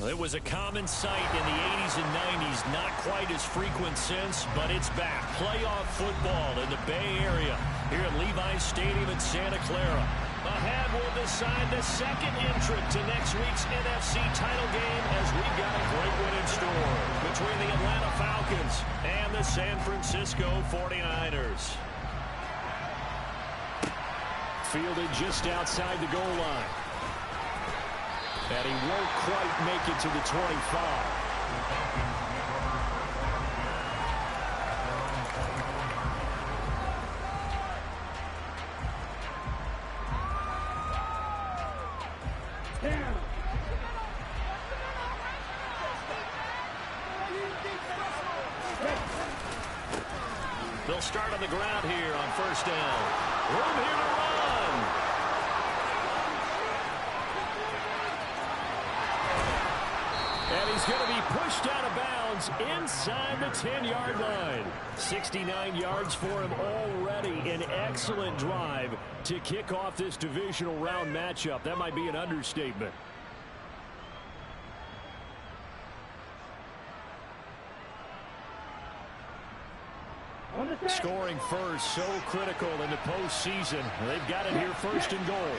It was a common sight in the 80s and 90s, not quite as frequent since, but it's back. Playoff football in the Bay Area here at Levi's Stadium in Santa Clara. Ahead will decide the second entrant to next week's NFC title game as we've got a great one in store between the Atlanta Falcons and the San Francisco 49ers. Fielded just outside the goal line. And he won't quite make it to the 25. They'll start on the ground here on first down. Room here to run. And he's going to be pushed out of bounds inside the 10-yard line. 69 yards for him already. An excellent drive to kick off this divisional round matchup. That might be an understatement. Scoring first, so critical in the postseason. They've got it here first and goal.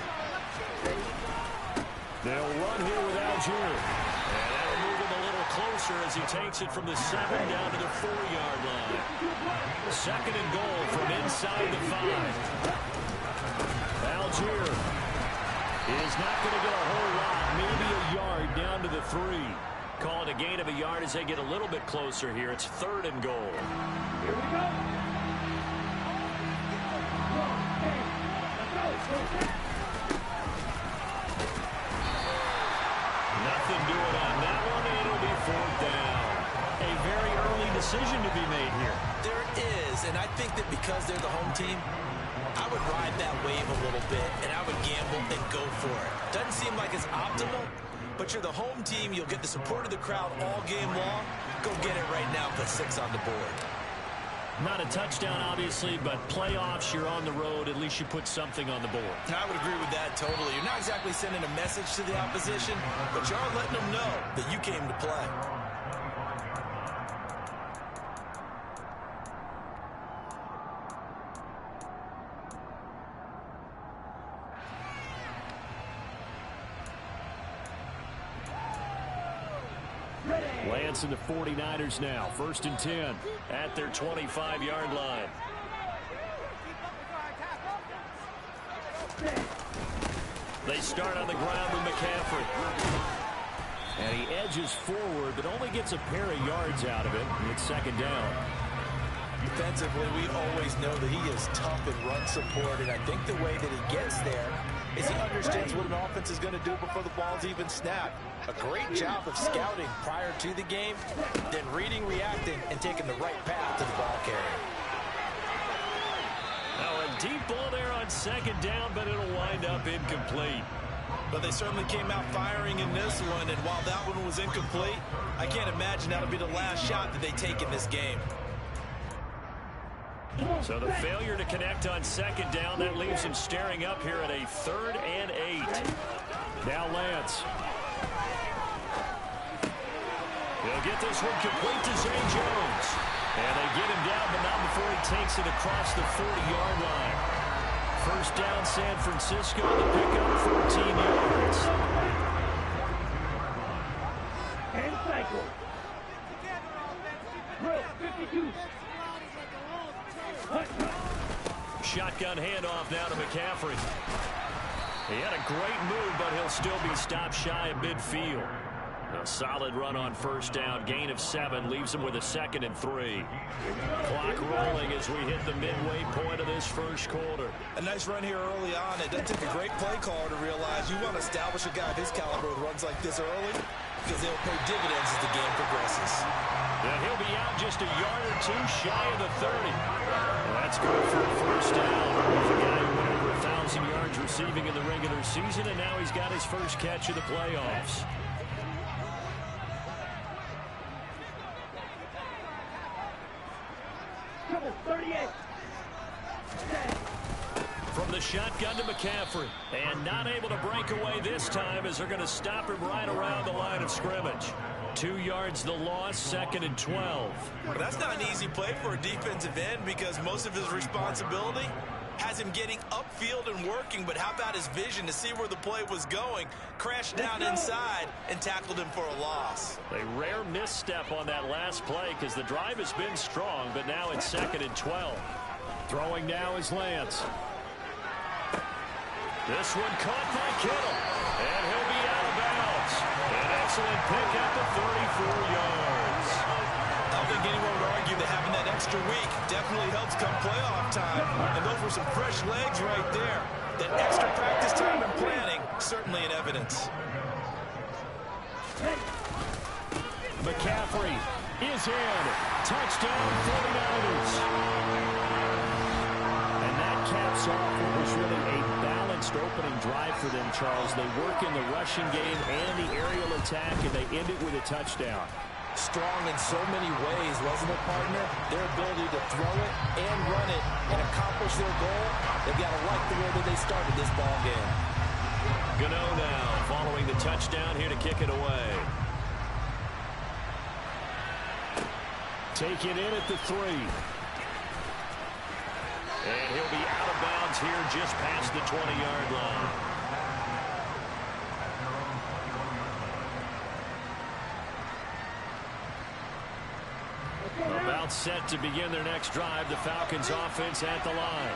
They'll run here with Algier. And that'll move him a little closer as he takes it from the 7 down to the 4-yard line. Second and goal from inside the 5. Algier is not going to get a whole lot, maybe a yard down to the 3. Call it a gain of a yard as they get a little bit closer here. It's third and goal. Here we go. Nothing doing on that one, and it'll be fourth down. A very early decision to be made here. There is, and I think that because they're the home team, I would ride that wave a little bit, and I would gamble and go for it. Doesn't seem like it's optimal, but you're the home team. You'll get the support of the crowd all game long. Go get it right now. Put 6 on the board. Not a touchdown, obviously, but playoffs, you're on the road. At least you put something on the board. I would agree with that totally. You're not exactly sending a message to the opposition, but you are letting them know that you came to play. Lance and the 49ers now. First and 10 at their 25-yard line. They start on the ground with McCaffrey. And he edges forward, but only gets a pair of yards out of it. It's second down. Defensively, we always know that he is tough in run support, and I think the way that he gets there is he understands what an offense is going to do before the ball's even snapped. A great job of scouting prior to the game, then reading, reacting, and taking the right path to the ball carrier. Now a deep ball there on second down, but it'll wind up incomplete. But they certainly came out firing in this one, and while that one was incomplete, I can't imagine that'll be the last shot that they take in this game. So the failure to connect on second down, that leaves him staring up here at a 3rd and 8. Now Lance. He'll get this one complete to Zay Jones. And they get him down, but not before he takes it across the 40-yard line. First down, San Francisco to pick up 14 yards. And cycle. Drill 52. Shotgun handoff now to McCaffrey. He had a great move, but he'll still be stopped shy of midfield. A solid run on first down. Gain of 7 leaves him with a 2nd and 3. Clock rolling as we hit the midway point of this first quarter. A nice run here early on. It doesn't take a great play caller to realize you want to establish a guy of his caliber with runs like this early because they'll pay dividends as the game progresses. And he'll be out just a yard or 2 shy of the 30. That's good for a first down. He's a guy who went over 1,000 yards receiving in the regular season, and now he's got his first catch of the playoffs. From the shotgun to McCaffrey. And not able to break away this time as they're going to stop him right around the line of scrimmage. 2 yards the loss, 2nd and 12. Well, that's not an easy play for a defensive end because most of his responsibility has him getting upfield and working, but how about his vision to see where the play was going, crashed down inside, and tackled him for a loss. A rare misstep on that last play because the drive has been strong, but now it's 2nd and 12. Throwing now is Lance. This one caught by Kittle, and he'll be out of bounds. An excellent pickup of 34 yards. I don't think anyone would argue that having that extra week definitely helps come playoff time. And those were some fresh legs right there. That extra practice time and planning, certainly in evidence. McCaffrey is in. Touchdown 49ers. And that caps off what was really a balanced opening drive for them, Charles. They work in the rushing game and the aerial attack, and they end it with a touchdown. Strong in so many ways, wasn't it, partner? Their ability to throw it and run it and accomplish their goal, they've got to like the way that they started this ball game. Gano now following the touchdown here to kick it away. Take it in at the 3. And he'll be out of bounds here just past the 20-yard line. About set to begin their next drive. The Falcons offense at the line.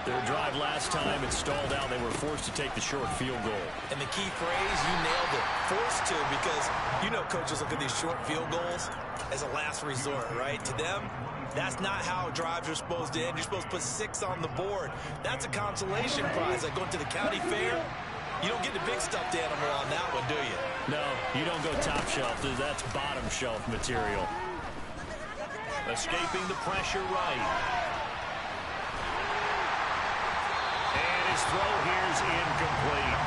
Their drive last time it stalled out. They were forced to take the short field goal. And the key phrase, you nailed it. Forced to, because you know coaches look at these short field goals as a last resort, right? To them, that's not how drives are supposed to end. You're supposed to put 6 on the board. That's a consolation prize. Like going to the county fair, you don't get the big stuffed animal on that one, do you? No, you don't go top shelf. That's bottom shelf material. Escaping the pressure right. And his throw here is incomplete.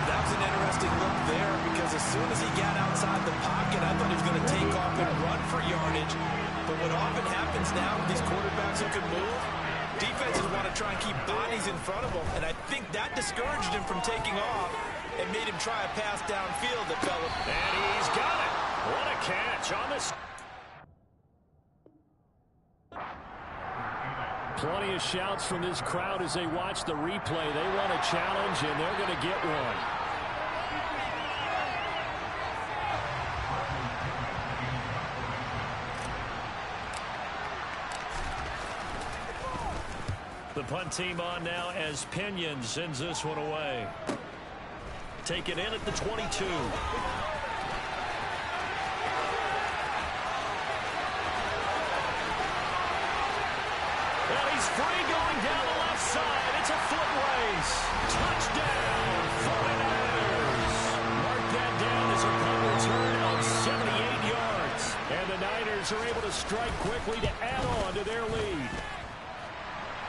That was an interesting look there because as soon as he got outside the pocket, I thought he was going to take off and run for yardage. But what often happens now with these quarterbacks who can move, defenses want to try and keep bodies in front of them. And I think that discouraged him from taking off and made him try a pass downfield that fell. And he's got it. What a catch on this. Plenty of shouts from this crowd as they watch the replay. They want a challenge, and they're going to get one. The punt team on now as Pinion sends this one away. Take it in at the 22. And he's free going down the left side. It's a foot race. Touchdown, 49ers. Mark that down as a punt return of 78 yards. And the Niners are able to strike quickly to add on to their lead.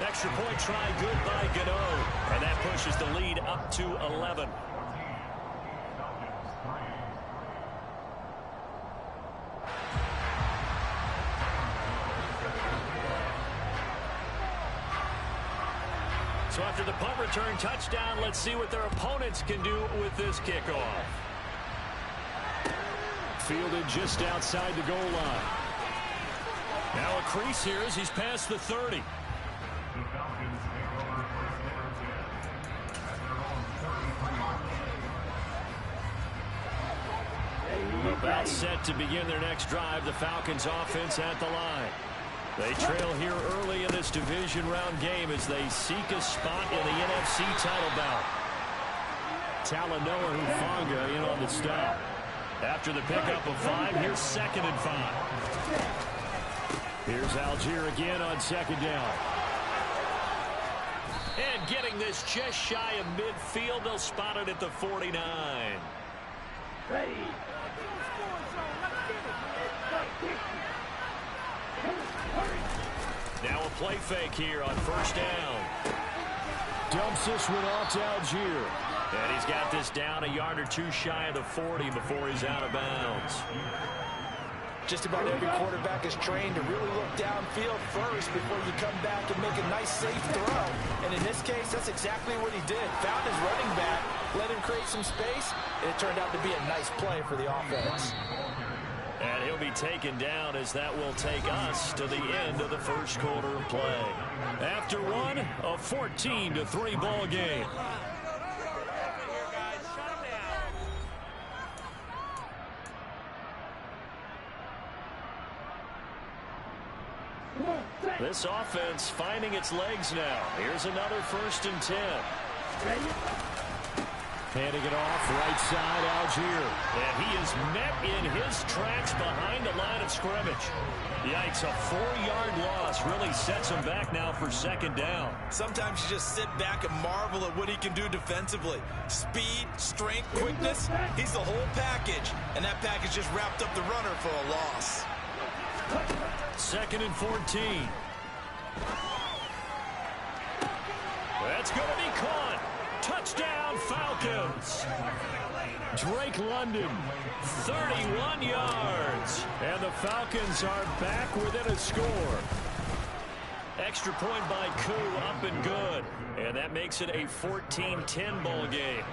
Extra point try good by Gano. And that pushes the lead up to 11. So after the punt return touchdown, let's see what their opponents can do with this kickoff. Fielded just outside the goal line. Now a crease here as he's past the 30. About set to begin their next drive. The Falcons offense at the line. They trail here early in this division round game as they seek a spot in the NFC title bout. Talanoa Hufanga in on the stop. After the pickup of 5, here's 2nd and 5. Here's Algier again on 2nd down. And getting this just shy of midfield, they'll spot it at the 49. Ready. Now a play fake here on 1st down. Dumps this one off to Algier. And he's got this down a yard or 2 shy of the 40 before he's out of bounds. Just about every quarterback is trained to really look downfield first before you come back and make a nice, safe throw. And in this case, that's exactly what he did. Found his running back, let him create some space, and it turned out to be a nice play for the offense. And he'll be taken down as that will take us to the end of the first quarter of play. After one, a 14-3 ball game. This offense finding its legs now. Here's another 1st and 10. Handing it off right side, Algier. And he is met in his tracks behind the line of scrimmage. Yikes, a 4-yard loss really sets him back now for 2nd down. Sometimes you just sit back and marvel at what he can do defensively. Speed, strength, quickness, he's the whole package. And that package just wrapped up the runner for a loss. 2nd and 14. That's going to be caught. Touchdown, Falcons. Drake London, 31 yards. And the Falcons are back within a score. Extra point by Koo, up and good. And that makes it a 14-10 ball game.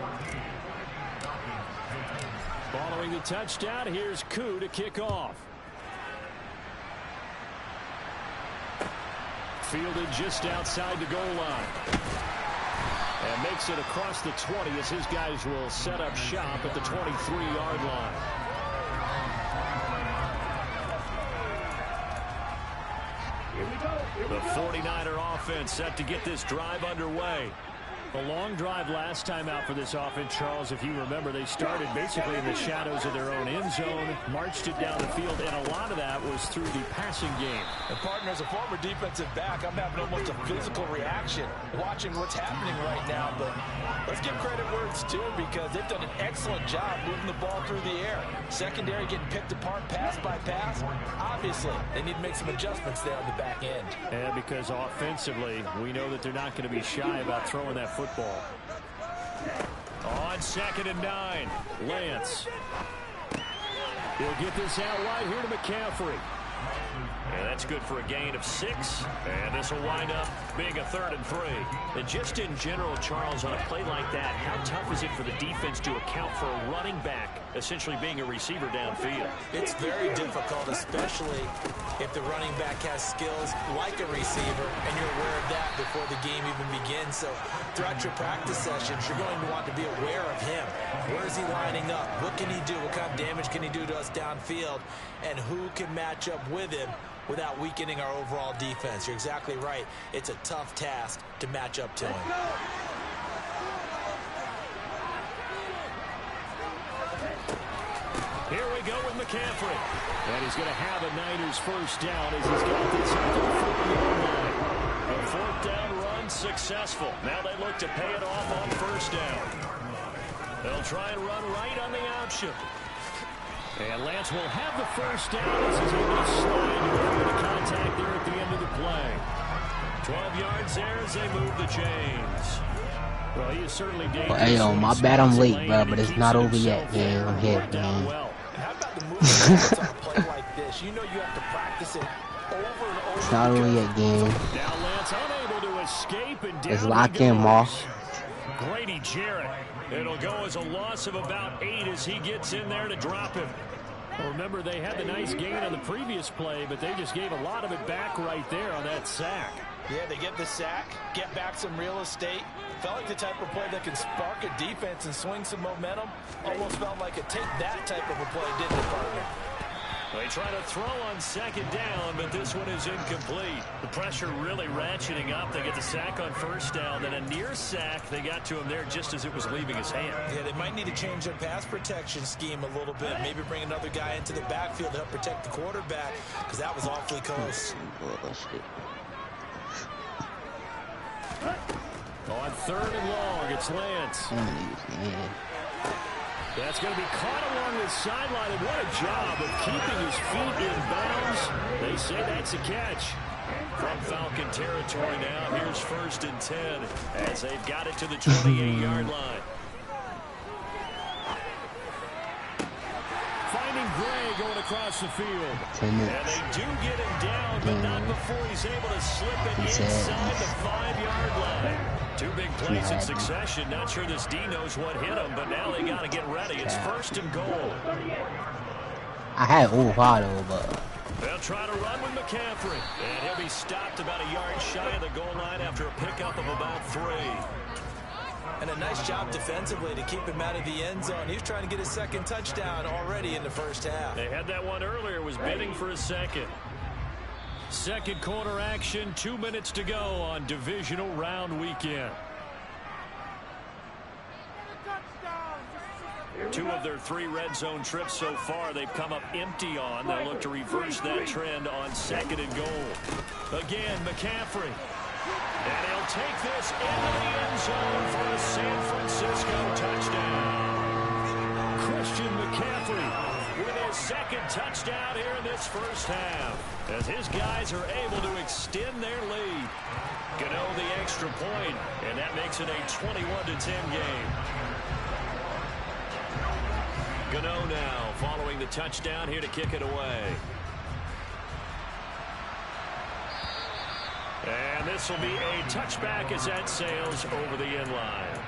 Following the touchdown, here's Koo to kick off. Fielded just outside the goal line. And makes it across the 20 as his guys will set up shop at the 23-yard line. The 49er offense set to get this drive underway. A long drive last time out for this offense, Charles. If you remember, they started basically in the shadows of their own end zone, marched it down the field, and a lot of that was through the passing game. And partner, as a former defensive back, I'm having almost a physical reaction watching what's happening right now. But let's give credit where it's due, because they've done an excellent job moving the ball through the air. Secondary getting picked apart pass by pass. Obviously, they need to make some adjustments there on the back end. And because offensively, we know that they're not going to be shy about throwing that football. On 2nd and 9, Lance. He'll get this out wide here to McCaffrey. And that's good for a gain of 6. And this will wind up being a 3rd and 3. And just in general, Charles, on a play like that, how tough is it for the defense to account for a running back essentially being a receiver downfield? It's very difficult, especially if the running back has skills like a receiver, and you're aware of that before the game even begins. So throughout your practice sessions, you're going to want to be aware of him. Where is he lining up? What can he do? What kind of damage can he do to us downfield? And who can match up with him without weakening our overall defense? You're exactly right. It's a tough task to match up to him. Here we go with McCaffrey. And he's going to have a Niners 1st down as he's got this up to the 4-yard line. A 4th down run successful. Now they look to pay it off on 1st down. They'll try and run right on the option. And Lance will have the 1st down as he's able to slide with the contact there at the end of the play. 12 yards there as they move the chains. Well, he is certainly dangerous. Hey, yo, my bad I'm late, bro, but it's not over yet, man. I'm here, man. How about the movement on a play like this? You know you have to practice it over and over. It's not over yet, gang. Now Lance unable to escape, and down it's locked in, Moss. Grady Jarrett. It'll go as a loss of about 8 as he gets in there to drop him. Well, remember, they had the nice gain on the previous play, but they just gave a lot of it back right there on that sack. Yeah, they get the sack, get back some real estate. Felt like the type of play that can spark a defense and swing some momentum. Almost felt like a take that type of a play, didn't it, partner? They try to throw on 2nd down, but this one is incomplete. The pressure really ratcheting up. They get the sack on 1st down, then a near sack. They got to him there just as it was leaving his hand. Yeah, they might need to change their pass protection scheme a little bit. Maybe bring another guy into the backfield to help protect the quarterback, because that was awfully close. On 3rd and long, it's Lance. That's going to be caught along the sideline, and what a job of keeping his feet in bounds. They say that's a catch. From Falcon territory now, here's 1st and 10 as they've got it to the 28-yard line. Finding Gray going across the field. 10 minutes. And they do get him down, but not before he's able to slip it inside the 5-yard line. Two big plays in succession. Not sure this D knows what hit him, but now they got to get ready. It's 1st and goal. I had though, but They'll try to run with McCaffrey. And he'll be stopped about a yard shy of the goal line after a pickup of about 3. And a nice job defensively to keep him out of the end zone. He's trying to get his 2nd touchdown already in the 1st half. They had that one earlier, was bidding for a 2nd. 2nd quarter action, 2 minutes to go on divisional round weekend. 2 of their 3 red zone trips so far they've come up empty on. They'll look to reverse that trend on 2nd and goal. Again, McCaffrey. And he'll take this into the end zone for a San Francisco touchdown. Christian McCaffrey with his 2nd touchdown here in this 1st half, as his guys are able to extend their lead. Gano the extra point, and that makes it a 21-10 game. Gano now following the touchdown here to kick it away. And this will be a touchback as that sails over the end line.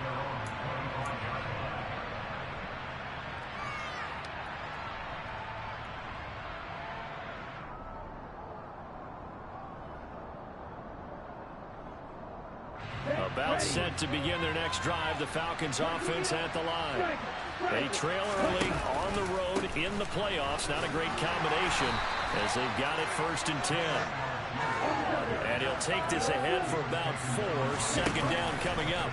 About set to begin their next drive, the Falcons offense at the line. They trail early on the road in the playoffs. Not a great combination as they've got it 1st and 10. And he'll take this ahead for about 4. 2nd down coming up.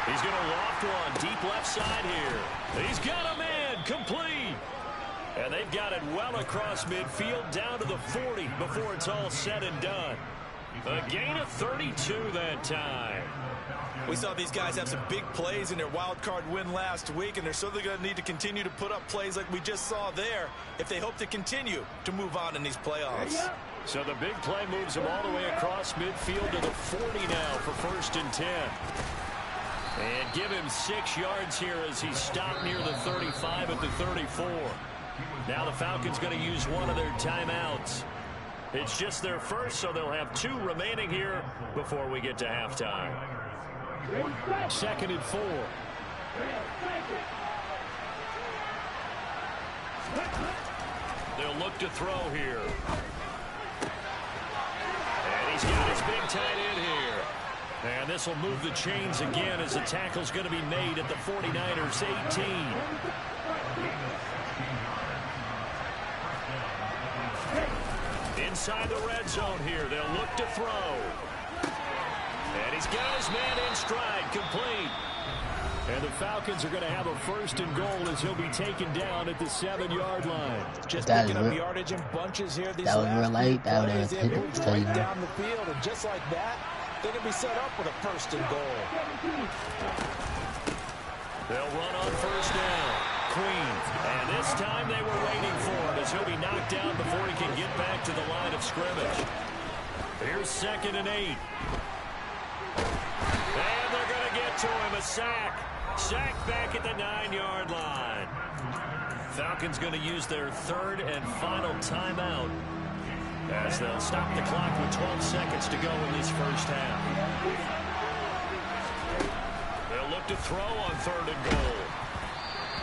He's going to loft one deep left side here. He's got a man complete. And they've got it well across midfield down to the 40 before it's all said and done. A gain of 32 that time. We saw these guys have some big plays in their wild card win last week, and they're certainly going to need to continue to put up plays like we just saw there if they hope to continue to move on in these playoffs. So the big play moves them all the way across midfield to the 40 now for 1st and 10. And give him 6 yards here as he's stopped near the 35 at the 34. Now the Falcons going to use one of their timeouts. It's just their first, so they'll have 2 remaining here before we get to halftime. 2nd and 4. They'll look to throw here. And he's got his big tight end here. And this will move the chains again as the tackle's going to be made at the 49ers 18. Inside the red zone here, they'll look to throw. And he's got his man in stride, complete. And the Falcons are going to have a 1st and goal as he'll be taken down at the 7-yard line. Just picking up yardage in bunches here. These that was real late. That would have hit it right down the field, and just like that, they can be set up with a 1st and goal. They'll run on 1st down. Queen. And this time they were waiting for him as he'll be knocked down before he can get back to the line of scrimmage. Here's 2nd and 8. And they're going to get to him. A sack. Sack back at the 9-yard line. Falcons going to use their 3rd and final timeout as they'll stop the clock with 12 seconds to go in this 1st half. They'll look to throw on 3rd and goal.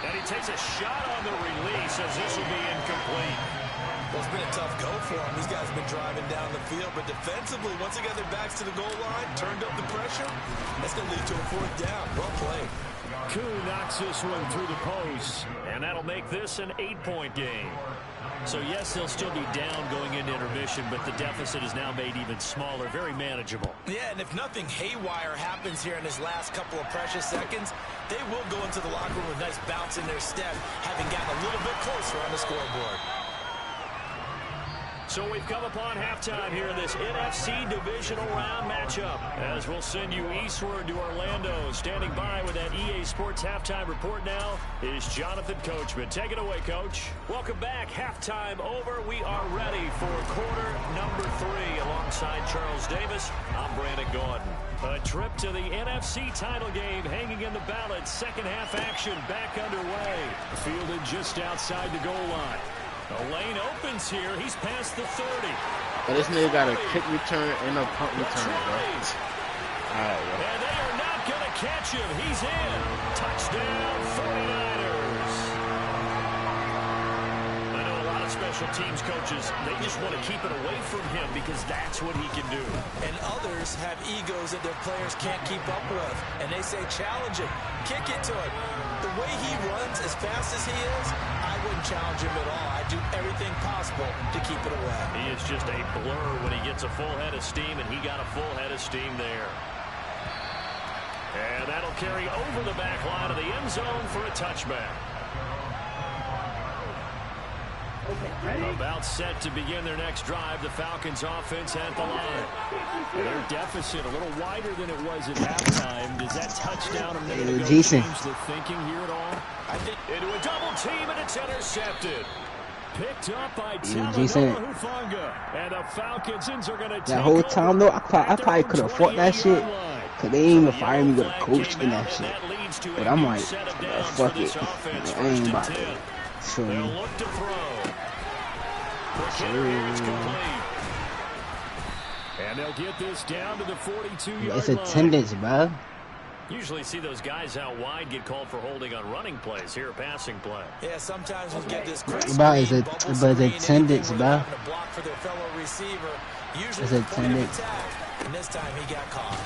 And he takes a shot on the release as this will be incomplete. Well, it's been a tough go for him. These guys have been driving down the field, but defensively, once they got their backs to the goal line, turned up the pressure, that's going to lead to a 4th down. Well played. Koo knocks this one through the post, and that'll make this an 8-point game. So, yes, they'll still be down going into intermission, but the deficit is now made even smaller, very manageable. Yeah, and if nothing haywire happens here in this last couple of precious seconds, they will go into the locker room with a nice bounce in their step, having gotten a little bit closer on the scoreboard. So we've come upon halftime here in this NFC divisional round matchup. As we'll send you eastward to Orlando. Standing by with that EA Sports halftime report now is Jonathan Coachman. Take it away, Coach. Welcome back. Halftime over. We are ready for quarter number 3 alongside Charles Davis. I'm Brandon Gordon. A trip to the NFC title game hanging in the balance. Second half action back underway. Fielded just outside the goal line. The lane opens here. He's past the 30. But this nigga got a kick return and a punt return, bro. Alright, bro. And they are not going to catch him. He's in. Touchdown, 49ers. I know a lot of special teams coaches, they just want to keep it away from him because that's what he can do. And others have egos that their players can't keep up with. And they say, challenge him. Kick it to him. The way he runs as fast as he is, I wouldn't challenge him at all. I'd do everything possible to keep it away. He is just a blur when he gets a full head of steam, and he got a full head of steam there. And that'll carry over the back line of the end zone for a touchback. About set to begin their next drive. The Falcons offense at the line. And their deficit a little wider than it was at halftime. Does that touchdown a minute ago change the thinking here at all? I think into a double team, and it's intercepted. Picked up by Hufanga. And the Falcons are going to take that whole time, though, I probably could have fought that shit. Because they ain't even fire me with a coach in that shit. But I'm like, fuck it. I ain't about to. Show me. Look to throw. It's complete. And they'll get this down to the 42-yard line. It's attendance, bro. Usually see those guys out wide get called for holding on running plays. Here, a passing play. Yeah, sometimes we get this quick but it's attendance, bro. It's attendance. And this time he got caught.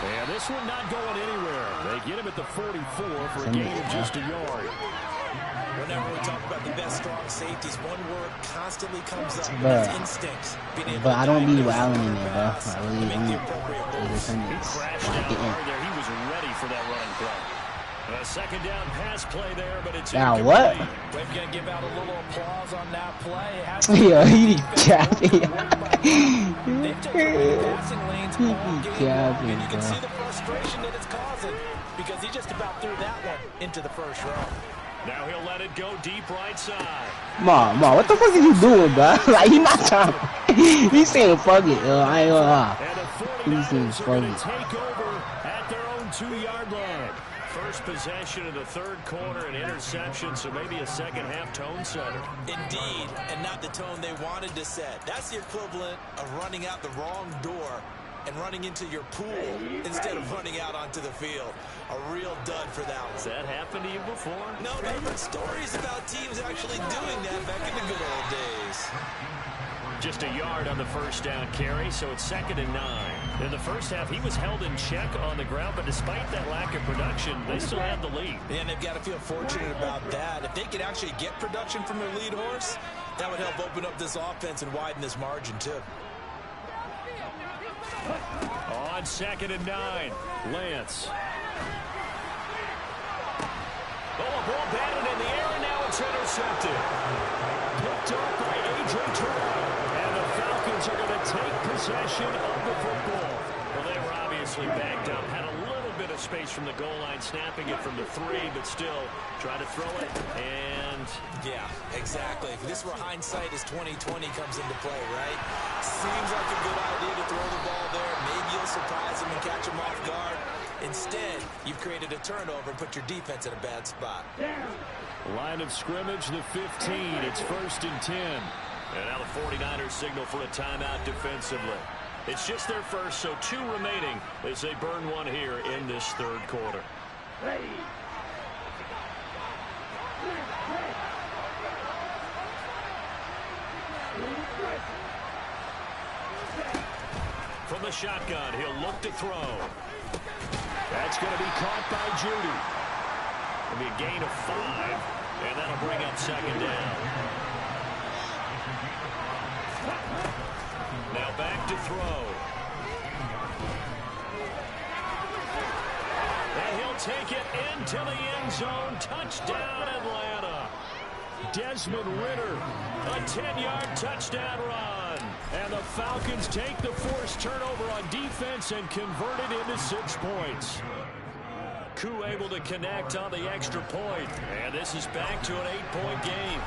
And this one not going anywhere. They get him at the 44 for a gain of just a yard. Whenever we talk about the best strong safeties, one word constantly comes up. Instincts. But I don't be wilding in there, bro. I really don't. He crashed down hard there. He was ready for that running play. A second down pass play there, but it's now what? We're going to give out a little applause on that play. Yeah, he capping. They've taken away the passing lanes all game, and you can see the frustration that it's causing because he just about threw that one into the first row. Now he'll let it go deep right side. Ma, what the fuck are you doing, bro? Like, he's not trying. He's saying fuck it. I ain't gonna lie. He's saying fuck it. Take over at their own 2-yard line. First possession of the third quarter, an interception, so maybe a second half tone setter. Indeed, and not the tone they wanted to set. That's the equivalent of running out the wrong door and running into your pool instead of running out onto the field. A real dud for that one. Has that happened to you before? No, but stories about teams actually doing that back in the good old days. Just a yard on the first down carry, so it's 2nd and 9. In the first half, he was held in check on the ground, but despite that lack of production, they still have the lead. And they've got to feel fortunate about that. If they could actually get production from their lead horse, that would help open up this offense and widen this margin, too. On 2nd and 9, Lance. Oh, ball batted in the air, and now it's intercepted. Picked up by A.J. Truzz. And the Falcons are going to take possession of the football. Well, they were obviously backed up, had a little bit of space from the goal line, snapping it from the 3, but still try to throw it. And yeah, exactly. This is where hindsight is 20/20 comes into play, right? Seems like a good idea to throw the ball there. Maybe you'll surprise him and catch him off guard. Instead, you've created a turnover and put your defense in a bad spot. Line of scrimmage, the 15. It's 1st and 10. And now the 49ers signal for a timeout defensively. It's just their first, so 2 remaining as they burn one here in this third quarter. From the shotgun, he'll look to throw. That's going to be caught by Judy. It'll be a gain of 5, and that'll bring up 2nd down. Now back to throw. And he'll take it into the end zone. Touchdown, Atlanta. Desmond Ridder, a 10-yard touchdown run. And the Falcons take the forced turnover on defense and convert it into 6 points. Koo able to connect on the extra point. And this is back to an 8-point game.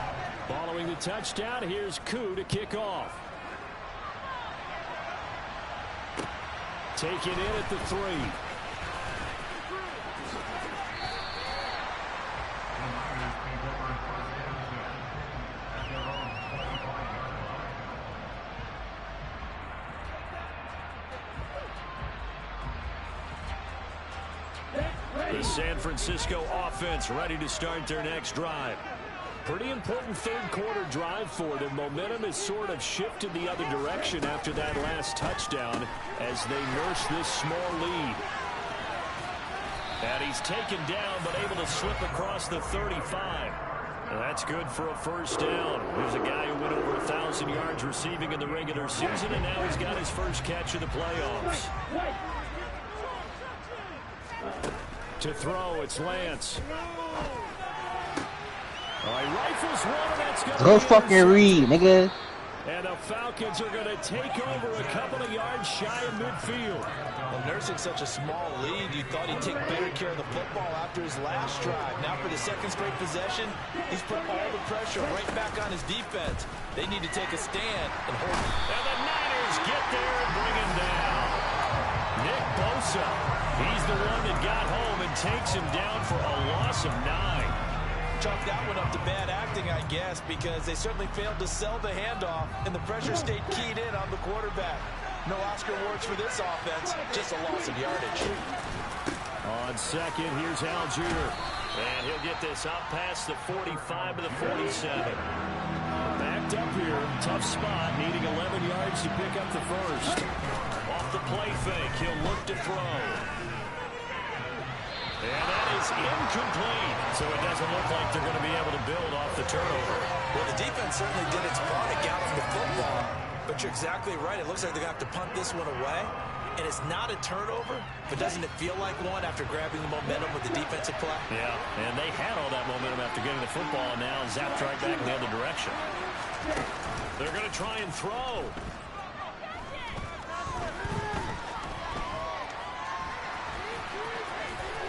Following the touchdown, here's Koo to kick off. Take it in at the 3. The San Francisco offense ready to start their next drive. Pretty important third quarter drive for them. Momentum has sort of shifted the other direction after that last touchdown as they nurse this small lead. And he's taken down but able to slip across the 35. And that's good for a first down. There's a guy who went over 1,000 yards receiving in the regular season, and now he's got his first catch of the playoffs. To throw, it's Lance. All right, rifles one, and that's going to go fucking read, nigga. And the Falcons are going to take over a couple of yards shy of midfield. Well, nursing such a small lead, you thought he'd take better care of the football after his last drive. Now for the second straight possession, he's put all the pressure right back on his defense. They need to take a stand and hold him. And the Niners get there and bring him down. Nick Bosa, he's the one that got home and takes him down for a loss of 9. Chalk that one up to bad acting, I guess, because they certainly failed to sell the handoff, and the pressure stayed keyed in on the quarterback. No Oscar awards for this offense, just a loss of yardage. On second, here's Algier. And he'll get this out past the 45 to the 47. Backed up here, tough spot, needing 11 yards to pick up the first. Off the play fake, he'll look to throw. And that is incomplete. So it doesn't look like they're going to be able to build off the turnover. Well, the defense certainly did its part to gallop the football. But you're exactly right. It looks like they're going to have to punt this one away. And it's not a turnover, but doesn't it feel like one after grabbing the momentum with the defensive play? Yeah, and they had all that momentum after getting the football, and now zapped right back in the other direction. They're going to try and throw.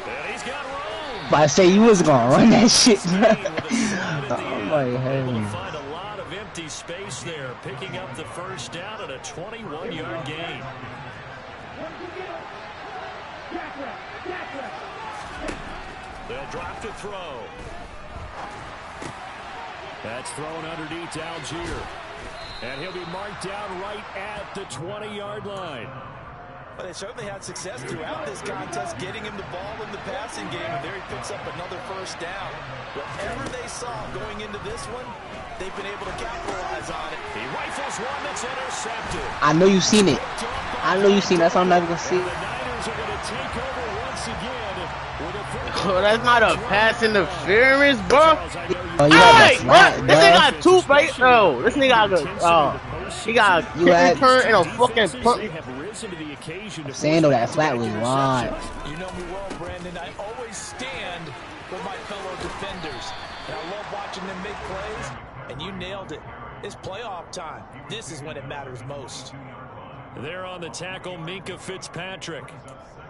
And he's got room. But I say you was gonna run that shit, bro. Oh my head. Able to find a lot of empty space there, picking up the first down at a 21-yard gain. They'll drop to throw. That's thrown underneath to Algier. And he'll be marked down right at the 20-yard line. But they certainly had success throughout this contest, getting him the ball in the passing game, and there he picks up another first down. Whatever they saw going into this one, they've been able to capitalize on it. He rifles one that's intercepted. I know you've seen it. I know you've seen it. That's what I'm never going to see. The Niners are going to take over once again with a Oh, that's not a pass interference, bro. Oh, you Hey, got what? This nigga got 2 face. Oh, this nigga got he got a kick return and a fucking punt. I'm saying though that flat was wide. You know me well, Brandon. I always stand with my fellow defenders. And I love watching them make plays. And you nailed it. It's playoff time. This is when it matters most. There on the tackle, Minkah Fitzpatrick.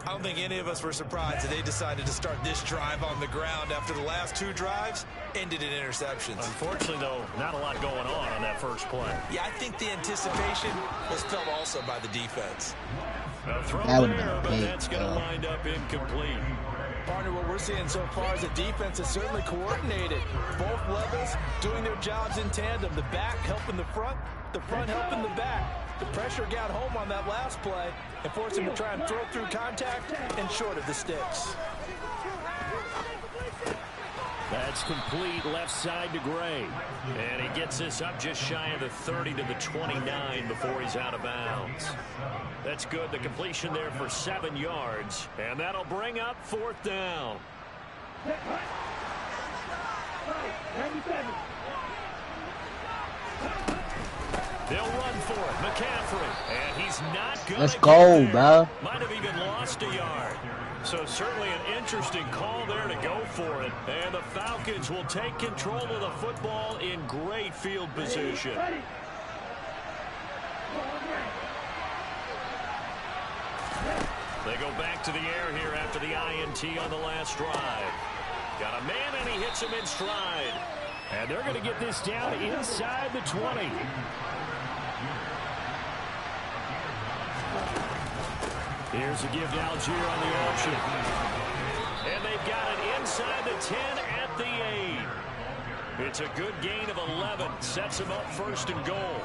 I don't think any of us were surprised that they decided to start this drive on the ground after the last 2 drives ended in interceptions. Unfortunately, though, not a lot going on that first play. Yeah, I think the anticipation was felt also by the defense. A throw That would've there, been but big, that's going to wind up incomplete. Partner, what we're seeing so far is the defense is certainly coordinated. Both levels doing their jobs in tandem. The back helping the front helping the back. The pressure got home on that last play and forced him to try and throw through contact and short of the sticks. That's complete left side to Gray. And he gets this up just shy of the 30 to the 29 before he's out of bounds. That's good. The completion there for 7 yards. And that'll bring up 4th down. They'll run for it. McCaffrey. And he's not good. Let's go, bro. Might have even lost a yard. So certainly an interesting call there to go for it. And the Falcons will take control of the football in great field position. They go back to the air here after the INT on the last drive. Got a man, and he hits him in stride. And they're going to get this down inside the 20. Here's a give to Algier on the option. And they've got it inside the 10 at the 8. It's a good gain of 11. Sets them up 1st and goal.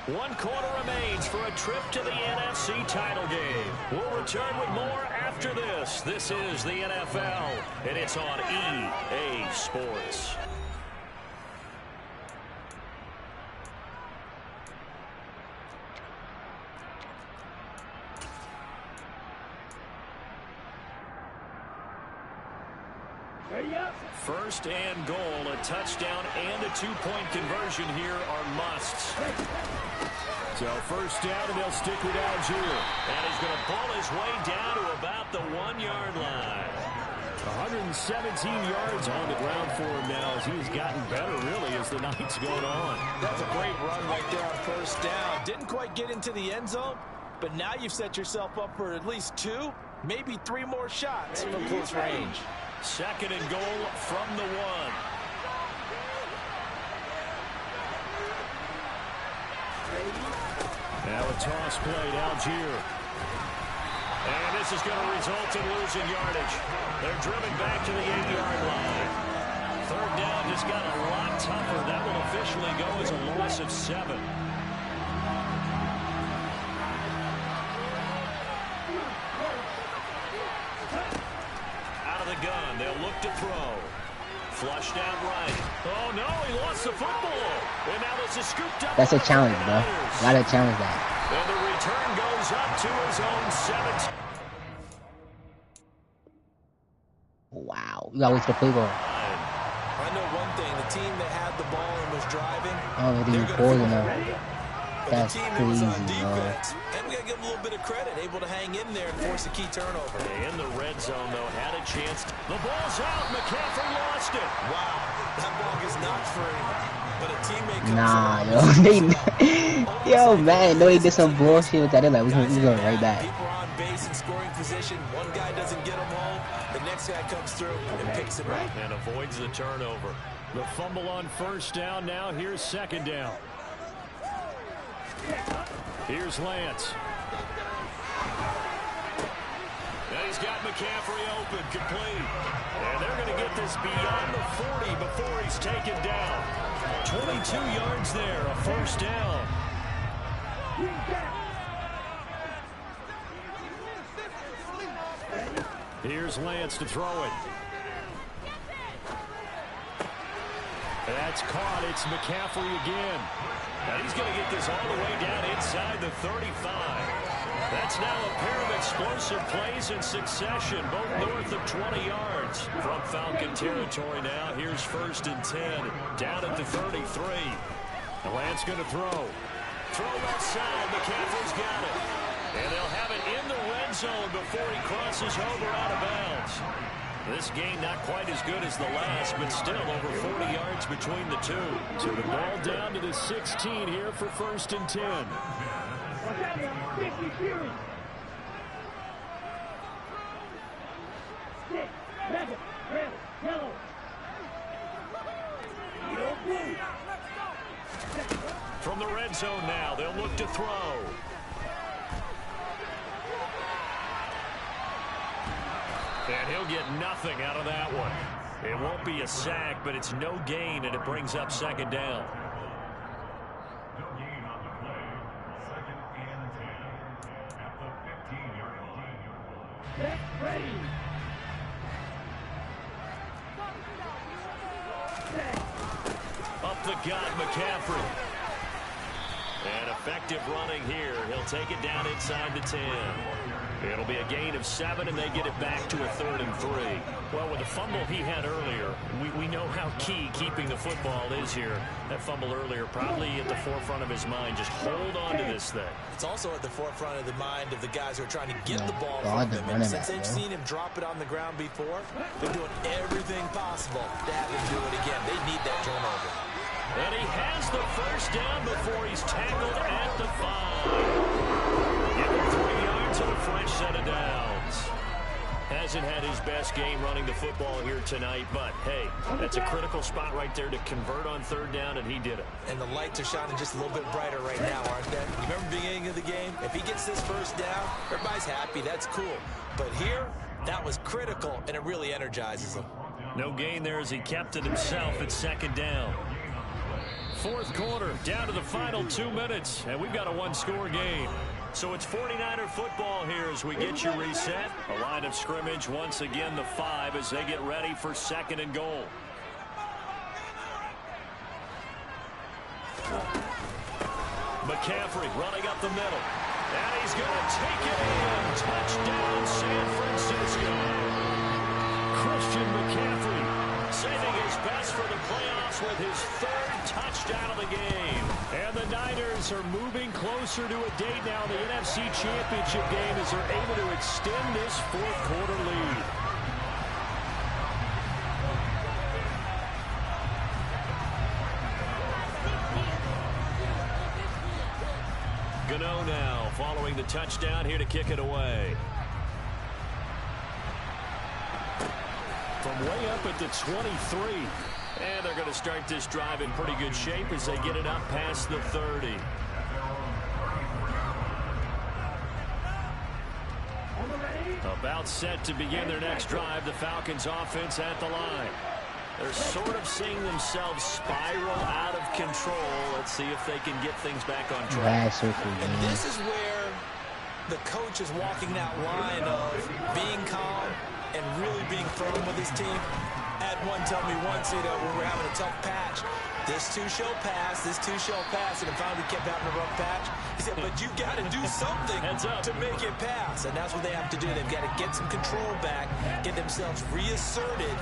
One quarter remains for a trip to the NFC title game. We'll return with more after this. This is the NFL, and it's on EA Sports. First and goal, a touchdown and a 2-point conversion here are musts. So first down, and they'll stick with Algier. And he's going to pull his way down to about the 1-yard line. 117 yards on the ground for him now as he's gotten better, really, as the night's going on. That's a great run right there on first down. Didn't quite get into the end zone, but now you've set yourself up for at least 2, maybe 3 more shots from close range. Second and goal from the 1. Now a toss play to Algier. And this is going to result in losing yardage. They're driven back to the 8-yard line. Third down just got a lot tougher. That will officially go as a loss of 7. Gun. They'll look to throw. Flushed out right. Oh, no, he lost the football. And now this is scooped up. That's a challenge, bro. Gotta challenge that. And the return goes up to his own 7th. Wow. You gotta wait for the play ball. I know one thing. The team that had the ball and was driving. Oh, they didn't pull enough. That's the team crazy, that was on bro. defense, and we got to give them a little bit of credit, able to hang in there and force a key turnover. In the red zone, though, had a chance. The ball's out. McCaffrey lost it. Wow, that ball is not free. But a teammate comes yo, man, no, he did some bullshit with that. They're like, we're going right back. People are on base in scoring position. One guy doesn't get him home. The next guy comes through and picks him up. And avoids the turnover. The fumble on first down. Now here's second down. Here's Lance. Now he's got McCaffrey open, complete. And they're going to get this beyond the 40 before he's taken down. 22 yards there, a first down. Here's Lance to throw it. That's caught. It's McCaffrey again. And he's going to get this all the way down inside the 35. That's now a pair of explosive plays in succession, both north of 20 yards. From Falcon territory now, here's 1st and 10, down at the 33. And Lance going to throw. Throw left side, McCaffrey's got it. And they'll have it in the red zone before he crosses over out of bounds. This game not quite as good as the last, but still over 40 yards between the two. So the ball down to the 16 here for 1st and 10. From the red zone now, they'll look to throw. And he'll get nothing out of that one. It won't be a sack, but it's no gain, and it brings up second down. No gain on the play. 2nd and 10 at the 15-yard line. Get ready. Up the gut, McCaffrey. And effective running here. He'll take it down inside the 10. It'll be a gain of 7, and they get it back to a 3rd and 3. Well, with the fumble he had earlier, we know how key keeping the football is here. That fumble earlier probably at the forefront of his mind. Just hold on to this thing. It's also at the forefront of the mind of the guys who are trying to get the ball from him. And since they've seen him drop it on the ground before, they're doing everything possible to have him do it again. They need that turnover. And he has the first down before he's tackled at the 5. Give him 3 yards and a fresh set of downs. Has hasn't had his best game running the football here tonight, but, hey, that's a critical spot right there to convert on third down, and he did it. And the lights are shining just a little bit brighter right now, aren't they? You remember the beginning of the game? If he gets this first down, everybody's happy. That's cool. But here, that was critical, and it really energizes him. No gain there as he kept it himself at second down. Fourth quarter, down to the final 2 minutes, and we've got a one-score game. So it's 49er football here as we get you reset. A line of scrimmage once again, the 5 as they get ready for second and goal. McCaffrey running up the middle. And he's going to take it in. Touchdown, San Francisco. Christian McCaffrey saving his best for the playoffs with his third touchdown of the game. And the Niners are moving closer to a date now in the NFC Championship game as they're able to extend this fourth quarter lead. Gano now following the touchdown here to kick it away. From way up at the 23. And they're going to start this drive in pretty good shape as they get it up past the 30. About set to begin their next drive. The Falcons offense at the line. They're sort of seeing themselves spiral out of control. Let's see if they can get things back on track. And this is where the coach is walking that line of being calm and really being firm with his team. Had one tell me once, when we're having a tough patch, this too shall pass, this too shall pass, and finally kept having a rough patch. He said, but you got to do something to make it pass, and that's what they have to do. They've got to get some control back, get themselves reasserted,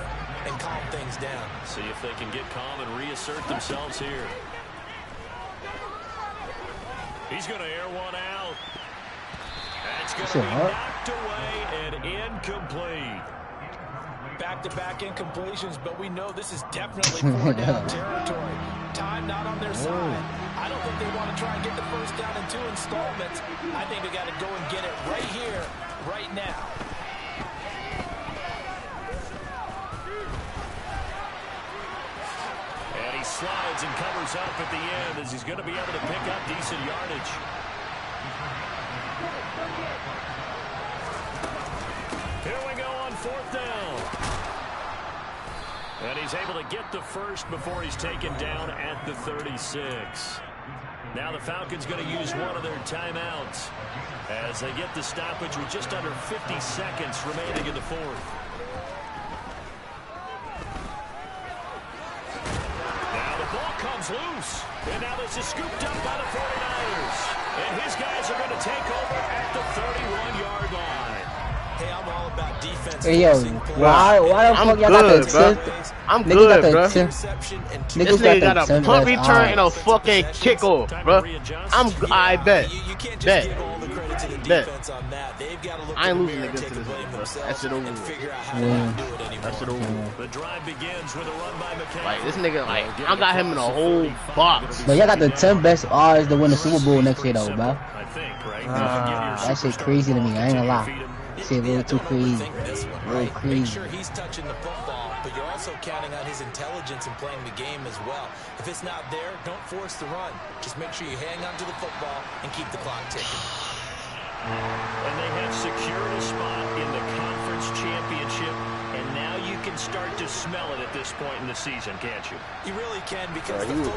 and calm things down. See if they can get calm and reassert themselves here. He's going to air one out. That's going to be knocked away and incomplete. Back-to-back incompletions, but we know this is definitely four-down territory. Time not on their side. I don't think they want to try and get the first down in 2 installments. I think they got to go and get it right here, right now. And he slides and covers up at the end as he's going to be able to pick up decent yardage. Here we go on fourth down. And he's able to get the first before he's taken down at the 36. Now the Falcons going to use one of their timeouts as they get the stoppage with just under 50 seconds remaining in the fourth. Now the ball comes loose. And now this is scooped up by the 49ers. And his guys are going to take over at the 31-yard line. Hey, I'm all about defense. Hey, yo, why the fuck y'all got the 10th? I'm good, bro. This nigga got a punt return and a fucking kickoff, bro. I bet. You can't just give all the credit to the defense on that. They've got to look I ain't in the losing mirror and against take the this, blame bro. themselves That's it over and with. figure out how to not do it anymore. That's it over with. The drive begins with a run by McCaffrey. Like, this nigga, like, I got him in a whole box. But y'all got the 10 best odds to win the Super Bowl next year, though, bro. I think, right? That shit crazy to me. I ain't gonna lie. Shit, a little too crazy. Make sure he's touching the football, but you're also counting on his intelligence in playing the game as well. If it's not there, don't force the run. Just make sure you hang on to the football and keep the clock ticking. And they have secured a spot in the conference championship, and now you can start to smell it at this point in the season, can't you? You really can, because the